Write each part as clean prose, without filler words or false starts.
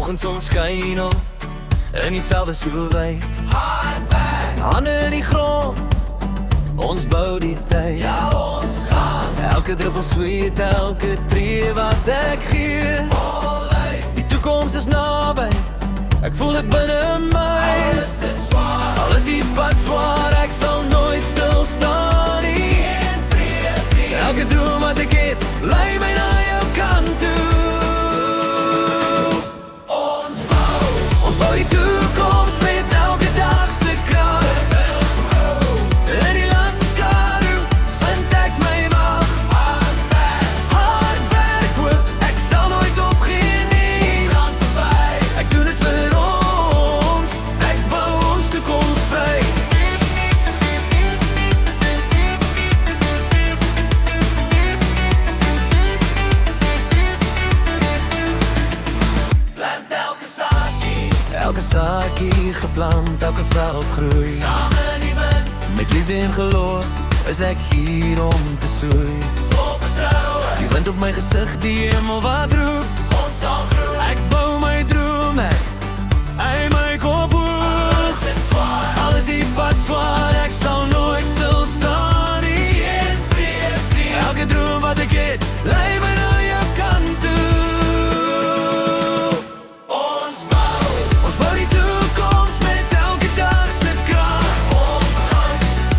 Oggendzon skyn op en die velde so wyd. Hard werk, hande in die grond, ons bou die tyd. Ja, ons gaan elke druppel sweet, elke tree wat ek gee. Voluit, die toekoms is naby, ek voel dit binne my. Al is dit swaar, al is die pad swaar, ek sal nooit stilstaan nie. Geen vrees nie, elke droom wat ek het, lei my na jou kant toe. Ons bou die toekoms met elke dag se krag. In die land se skadu vind ek my mag. Hard werk, hoop ek sal nooit opgee nie. Ek doen dit vir ons, ek bou ons toekoms vry. Plant elke saakie, elke saakie geplant, elke veld groei. Samen in die wind, met liefde en geloof, is ek hier om te soei. Vol vertrouwe, die wind op my gesig, die hemel wat roep, ons sal groei. Ek bou my droom, hy my kop hoog. Al is die pad swaar, ek sal nooit stilstaan nie. Geen vrees nie, elke droom wat ek het, lei my na jou kant toe. Ons bou die toekoms met elke dag se krag.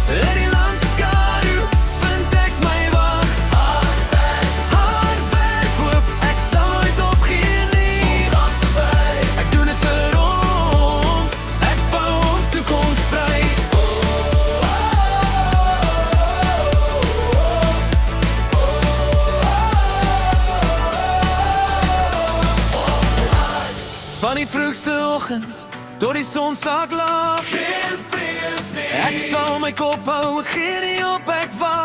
In die land se skadu vind ek my wag. Hard werk, hoop ek sal nooit opgee nie. Ek doen dit vir ons, ek bou ons toekoms vry. Van die vroegste oggend tot die son sak laag, geen vrees nie. Ek sal my kop hou, ek gee nie op, ek wag.